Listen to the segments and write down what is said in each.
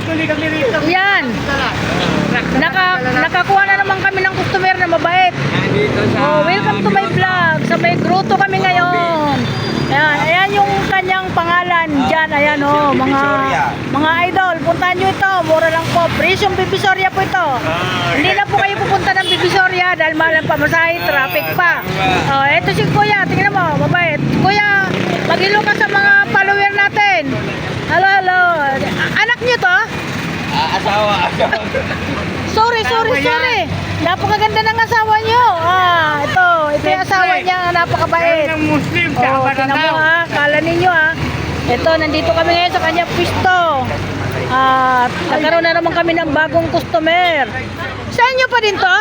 tuloy kami rito. Yan. Nakakuha na naman kami ng customer na mabait. Oh, welcome to my vlog. Sa may grotto kami ngayon. Ayan, ayan yung kanyang pangalan. Diyan, ayan oh, mga idol. Puntahan nyo ito. Mura lang po. Presyong Bibisoria po ito. Hindi na po kayo pupunta ng Bibisoria dahil mahal ang pamasahe, traffic pa. Oh, eto si Kuya. Tingnan mo, mabait. Kuya, maghilo ka sa mga follower natin. Hello, hello. Anak nyo to? Asawa. Sorry. Napakaganda ng asawa nyo. Ito yung asawa niya, napakabait. Ng Muslim, Tingnan mo kala ninyo Ito, nandito kami ngayon sa kanyang pisto. Nagkaroon na naman kami ng bagong customer. Sa inyo pa din to?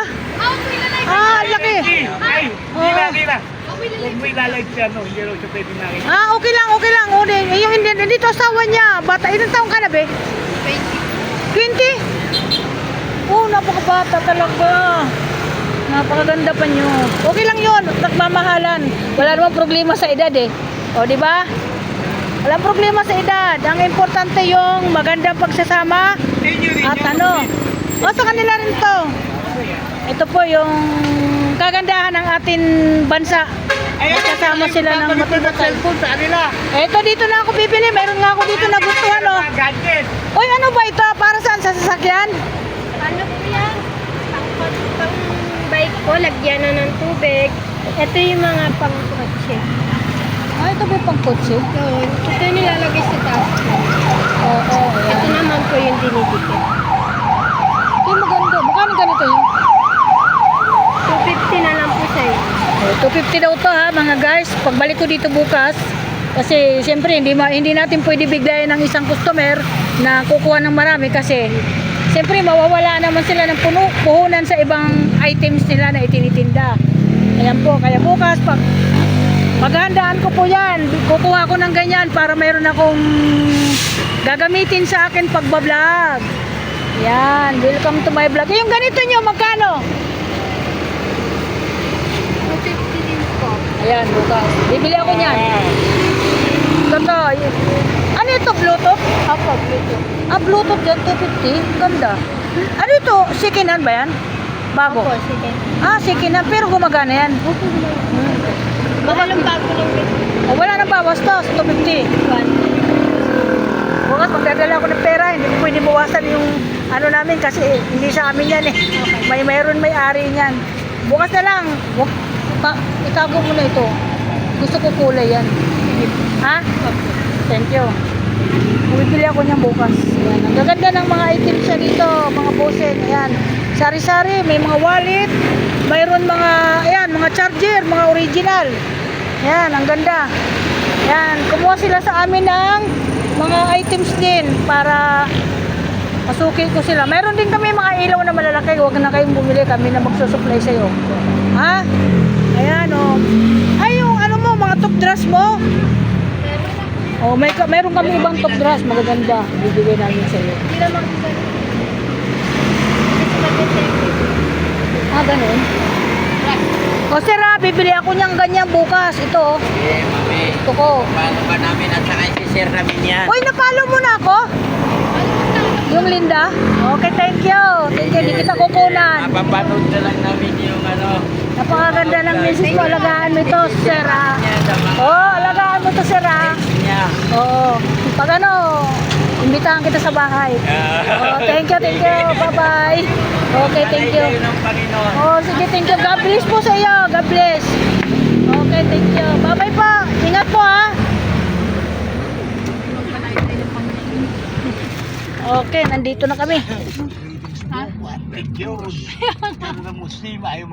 Laki. Ay, hindi na. Huwag mo ilalive siya, no? Hindi raw siya pwede nakita. Okay lang. Yung dito asawa niya. Bata, ilang taong ka na, be? 20? Napakabata talaga. Napakaganda pa nyo. Okay lang yun, nagmamahalan. Wala namang problema sa edad di ba? Walang problema sa edad. Ang importante yung magandang pagsasama at sa kanila rin to. Ito po yung kagandahan ng ating bansa. Kasama sila ng matibay. Ito, dito na ako bibili. Mayroon nga ako dito na gustuhan Uy, ano ba ito? Para saan? Sa sasakyan? Ano po yan? Pang bike ko, lagyan na ng tubig. Ito yung mga pang kotse. Ito ba yung pang kotse? Ito yung nilalagay sa taas ko. Oo. Ito naman po yung dinidikit. Ito yung maganda. Magkano ganito yun? 250 na lang po sa'yo. 250 daw to mga guys. Pagbalik ko dito bukas, kasi siyempre hindi natin pwede biglayan ng isang customer na kukuha ng marami kasi siyempre mawawala naman sila ng puhunan sa ibang items nila na itinitinda. Ayan po, kaya bukas maghandaan ko po yan. Kukuha ko ng ganyan para mayroon akong gagamitin sa akin pagbablog. Yan, welcome to my vlog. Yung ganito nyo, magkano? 250 din po. Ayan, bukas. Bibili ako niyan. Totoo. Ano ito, Bluetooth? Opo, Bluetooth. Bluetooth yan, 250. Ganda. Ano ito? Second hand ba yan? Bago? Opo, sige. Second hand. Pero gumagana yan. Mahalang bago lang ito. Wala nang bawas to. 250. Bukas, magdadala ako ng pera. Hindi pwede bawasan yung ano namin kasi hindi sa amin yan Mayroon may-ari niyan. Bukas na lang. Itago mo na ito. Gusto ko kulay yan. Thank you. Bumibili ako niyan bukas. Ayan. Ang gaganda ng mga items siya dito, mga bosen. Ayan. Sari-sari, may mga wallet, mayroon mga charger, mga original. Ayan, ang ganda. Ayan, kumuha sila sa amin ng mga items din para masuki ko sila. Mayroon din kami mga ilaw na malalaki. Huwag na kayong bumili, kami na magsusupply sa'yo. Ayan, Ay, yung mga top dress mo. Mayroon kami ibang top dress, magaganda. Bibigay namin sa iyo. Hindi naman Ganun. Sir, bibili ako niyang ganyan bukas. Ito. Mami. Ito ko. Paano ba namin at saka isi-share namin yan? Uy, napalo mo na ako? Yung Linda? Okay, thank you. Hindi kita kukunan. Mapapanood na lang namin yung Napakaganda ng misis mo. Alagaan mo ito, sir. Alagaan mo ito, sir. Oo. Pag imbitahan kita sa bahay. Thank you. Bye-bye. Okay, thank you. Sige, thank you. God bless po sa iyo. God bless. Okay, thank you. Bye-bye po. Ingat po, Okay, nandito na kami. Thank you. Muslim, ayaw